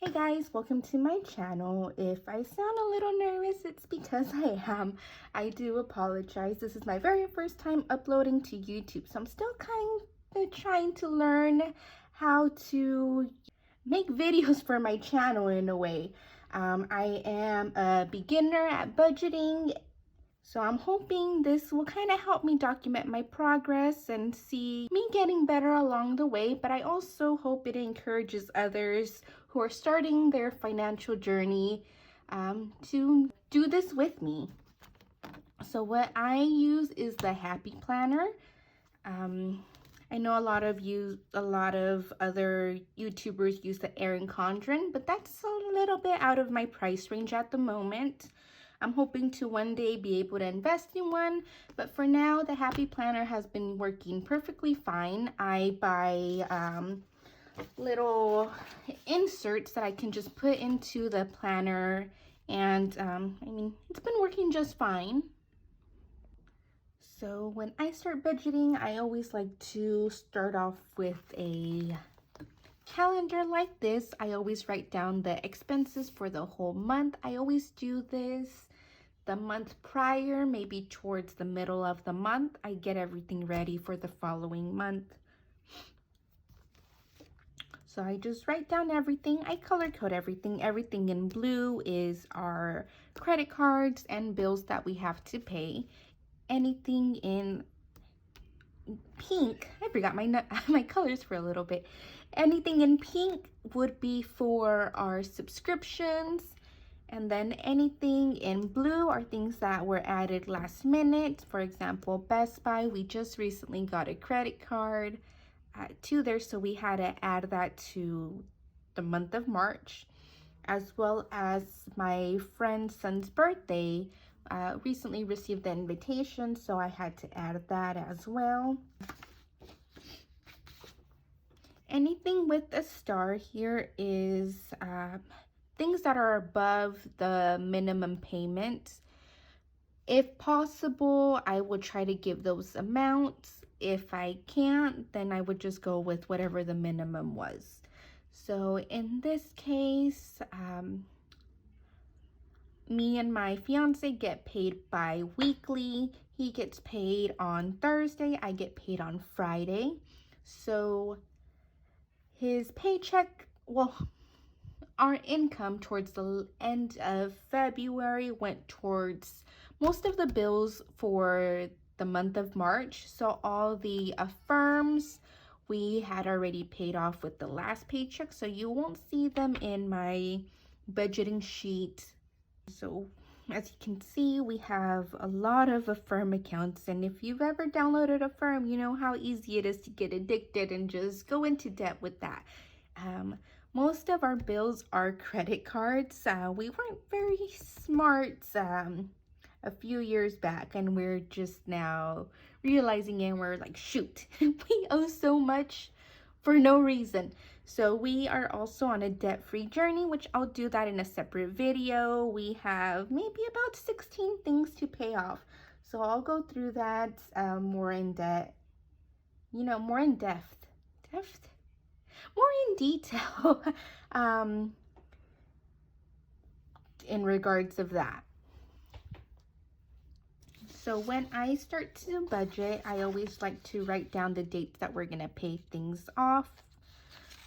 Hey guys, welcome to my channel. If I sound a little nervous, it's because I am. I do apologize. This is my very first time uploading to YouTube, so I'm still kind of trying to learn how to make videos for my channel in a way. I am a beginner at budgeting, so I'm hoping this will kind of help me document my progress and see me getting better along the way, but I also hope it encourages others who are starting their financial journey to do this with me. So what I use is the Happy Planner. I know a lot of other YouTubers use the Erin Condren, but that's a little bit out of my price range at the moment. I'm hoping to one day be able to invest in one, but for now, the Happy Planner has been working perfectly fine. I buy little inserts that I can just put into the planner, and I mean, it's been working just fine. So when I start budgeting, I always like to start off with a calendar like this. I always write down the expenses for the whole month. I always do this the month prior, maybe towards the middle of the month. I get everything ready for the following month. So I just write down everything. I color code everything. Everything in blue is our credit cards and bills that we have to pay. Anything in pink, I forgot my colors for a little bit. Anything in pink would be for our subscriptions, and then anything in blue are things that were added last minute. For example, Best Buy, we just recently got a credit card to there, so we had to add that to the month of March, as well as my friend's son's birthday. Recently received the invitation, so I had to add that as well. Anything with a star here is things that are above the minimum payment. If possible, I would try to give those amounts. If I can't, then I would just go with whatever the minimum was. So in this case, me and my fiance get paid bi-weekly. He gets paid on Thursday, I get paid on Friday. So his paycheck, well, our income towards the end of February went towards most of the bills for the month of March. So all the affirms we had already paid off with the last paycheck, so you won't see them in my budgeting sheet. So as you can see, we have a lot of Affirm accounts, and if you've ever downloaded Affirm, you know how easy it is to get addicted and just go into debt with that. Most of our bills are credit cards. We weren't very smart a few years back, and we're just now realizing it, and we're like, shoot, we owe so much for no reason. So we are also on a debt-free journey, which I'll do that in a separate video. We have maybe about 16 things to pay off. So I'll go through that more in depth, more in depth, more in detail in regards of that. So when I start to budget, I always like to write down the dates that we're gonna pay things off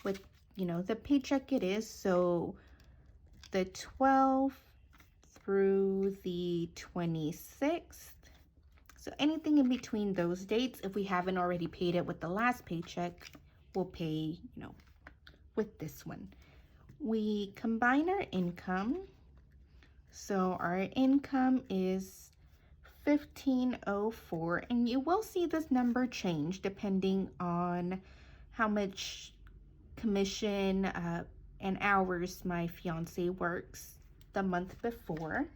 with, the paycheck it is. So the 12th through the 26th. So anything in between those dates, if we haven't already paid it with the last paycheck, we'll pay, with this one. We combine our income. So our income is $1,504, and you will see this number change depending on how much commission and hours my fiance works the month before.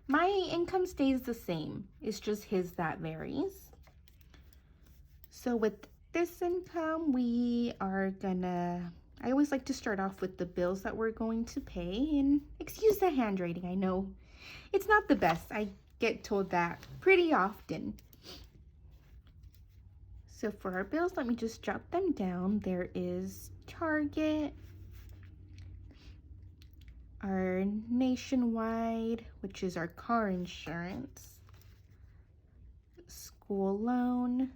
My income stays the same, it's just his that varies. So with this income, we are gonna, I always like to start off with the bills that we're going to pay, and excuse the handwriting, I know it's not the best. I get told that pretty often. So for our bills, let me just jot them down. There is Target, our Nationwide, which is our car insurance, school loan,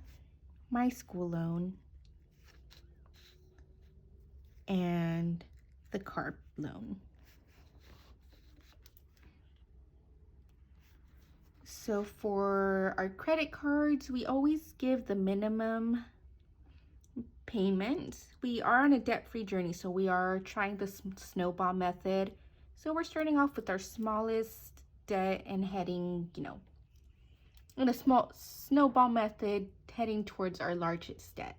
my school loan, and the car loan. So for our credit cards, we always give the minimum payment. We are on a debt-free journey, so we are trying the snowball method. So we're starting off with our smallest debt and heading, in a small snowball method, heading towards our largest debt.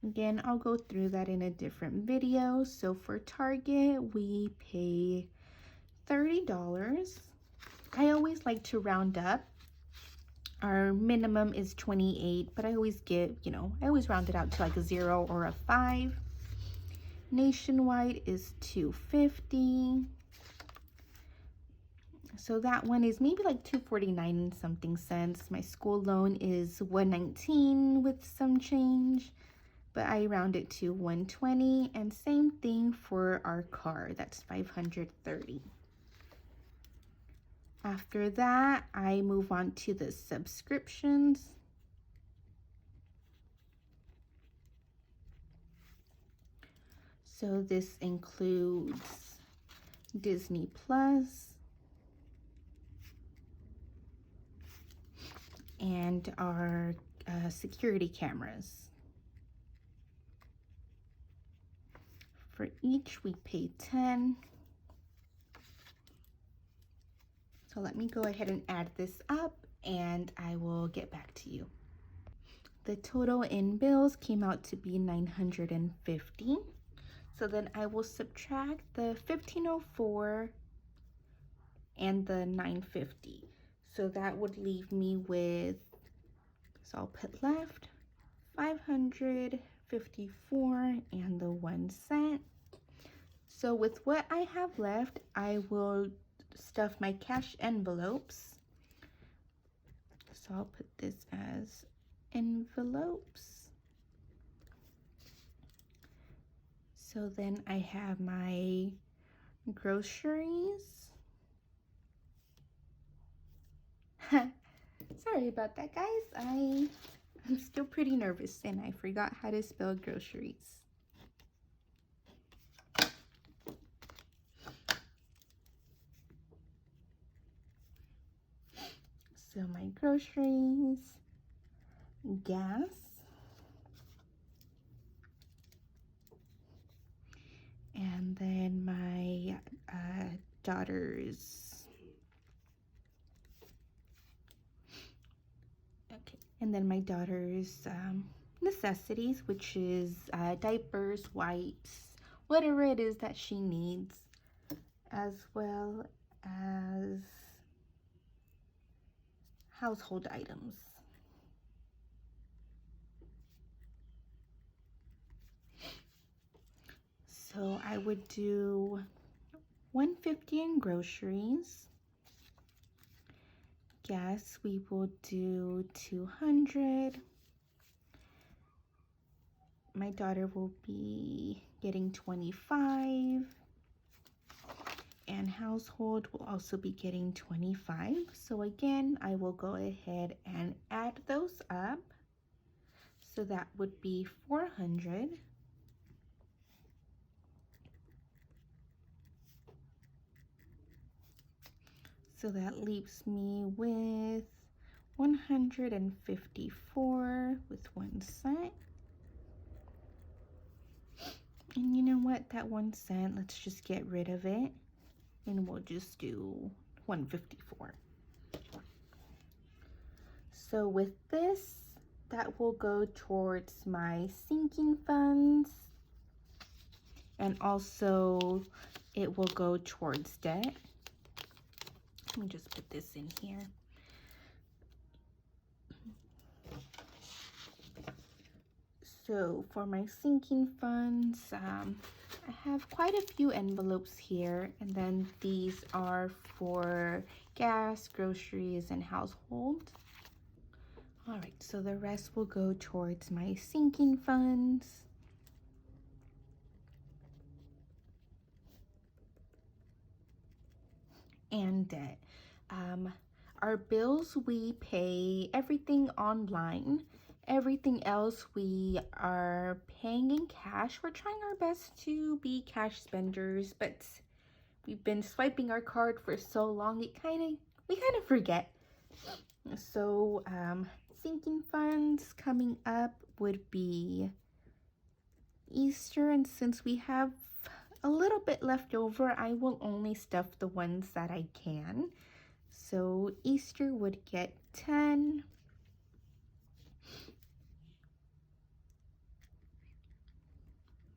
Again, I'll go through that in a different video. So for Target, we pay $30. I always like to round up. Our minimum is 28, but I always give, I always round it out to like a 0 or a 5. Nationwide is $250. So that one is maybe like $249 and something cents. My school loan is $119 with some change, but I round it to $120. And same thing for our car, that's $530. After that, I move on to the subscriptions. So this includes Disney Plus and our security cameras. For each, we pay $10. So let me go ahead and add this up and I will get back to you. The total in bills came out to be $950. So then I will subtract the $1,504 and the $950. So that would leave me with, so I'll put left, $554 and the 1 cent. So with what I have left, I will stuff my cash envelopes. So I'll put this as envelopes. So then I have my groceries. Sorry about that, guys. I'm still pretty nervous and I forgot how to spell groceries. So my groceries, gas, and then my daughter's, and then my daughter's necessities, which is diapers, wipes, whatever it is that she needs, as well as household items. So I would do $150 in groceries. Gas, we will do $200. My daughter will be getting $25. And household will also be getting $25. So again, I will go ahead and add those up. So that would be $400. So that leaves me with $154 with 1 cent. And you know what? That 1 cent, let's just get rid of it. And we'll just do $154. So with this, that will go towards my sinking funds. And also it will go towards debt. Let me just put this in here. So for my sinking funds, I have quite a few envelopes here, and then these are for gas, groceries, and household. All right, so the rest will go towards my sinking funds. and debt. Our bills, we pay everything online. Everything else we are paying in cash. We're trying our best to be cash spenders, but we've been swiping our card for so long we kind of forget. So sinking funds coming up would be Easter, and since we have a little bit left over, I will only stuff the ones that I can. So Easter would get 10.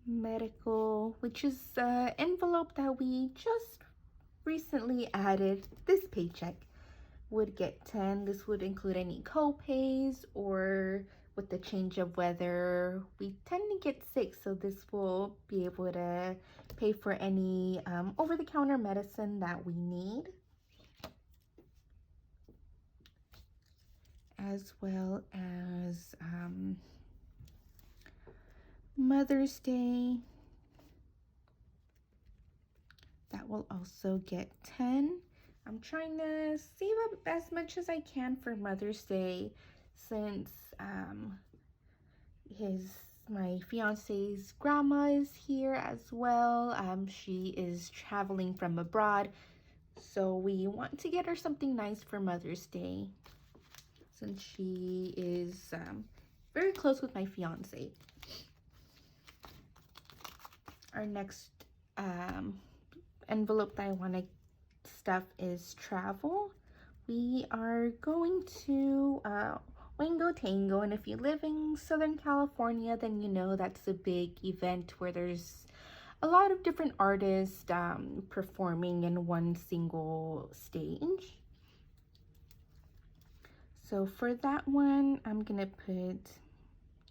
Medical, which is an envelope that we just recently added this paycheck, would get 10. This would include any co-pays, or with the change of weather, we tend to get sick, so this will be able to pay for any over-the-counter medicine that we need, as well as Mother's Day. That will also get 10. I'm trying to save up as much as I can for Mother's Day, since my fiance's grandma is here as well. She is traveling from abroad, so we want to get her something nice for Mother's Day, since she is very close with my fiance. Our next envelope that I want to stuff is travel. We are going to Wango Tango, and if you live in Southern California, then you know that's a big event where there's a lot of different artists performing in one single stage. So for that one, I'm gonna put,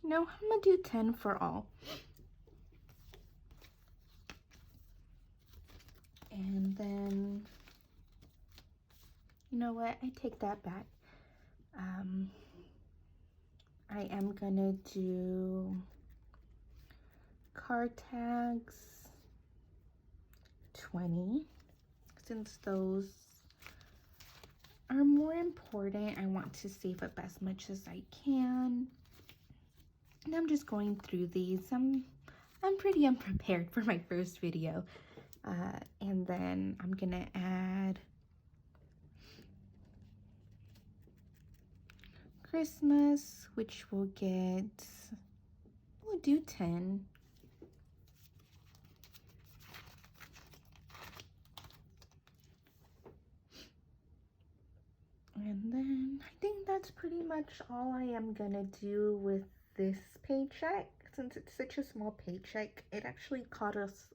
I'm gonna do 10 for all. And then, you know what, I take that back. I am gonna do car tags 20, since those are more important. I want to save up as much as I can. And I'm just going through these. I'm pretty unprepared for my first video. And then I'm gonna add Christmas, which we'll do 10. And then I think that's pretty much all I am gonna do with this paycheck. Since it's such a small paycheck, it actually caught us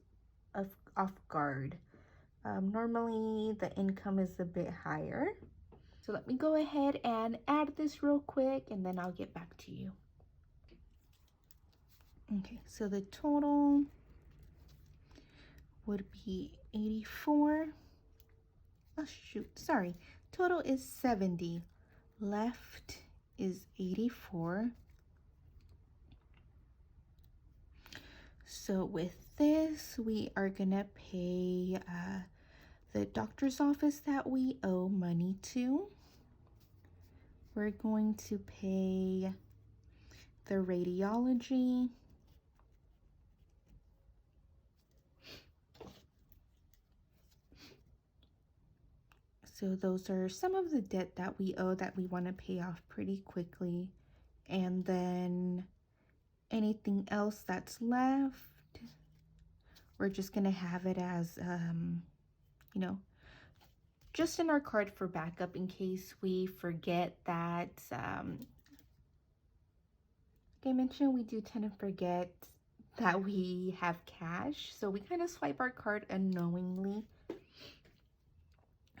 off guard. Normally the income is a bit higher. So let me go ahead and add this real quick, and then I'll get back to you. Okay, so the total would be 84. Oh shoot, sorry. Total is 70. Left is 84. So with this, we are gonna pay the doctor's office that we owe money to. We're going to pay the radiology. So those are some of the debt that we owe that we want to pay off pretty quickly. And then anything else that's left, we're just going to have it as, just in our card for backup in case we forget that, like I mentioned, we do tend to forget that we have cash. So we kind of swipe our card unknowingly.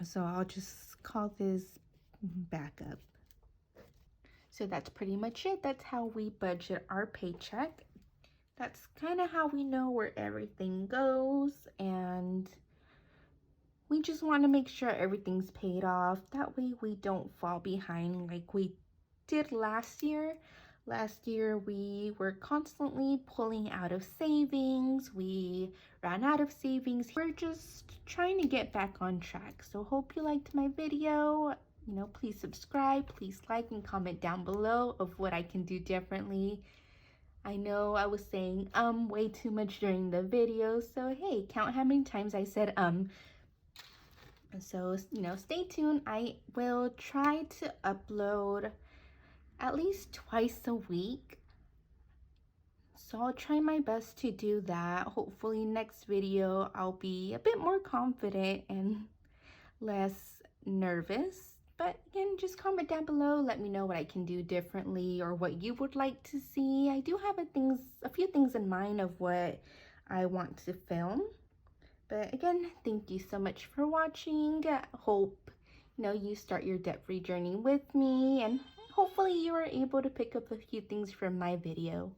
So I'll just call this backup. So that's pretty much it. That's how we budget our paycheck. That's kind of how we know where everything goes, and we just want to make sure everything's paid off. That way we don't fall behind like we did last year. Last year, we were constantly pulling out of savings. We ran out of savings. We're just trying to get back on track. So hope you liked my video. Please subscribe, please like and comment down below of what I can do differently. I know I was saying way too much during the video, so hey, count how many times I said So, stay tuned. I will try to upload at least twice a week. So I'll try my best to do that. Hopefully next video I'll be a bit more confident and less nervous. But again, just comment down below. Let me know what I can do differently or what you would like to see. I do have a few things in mind of what I want to film. But again, thank you so much for watching. Hope you start your debt-free journey with me, and hopefully you were able to pick up a few things from my video.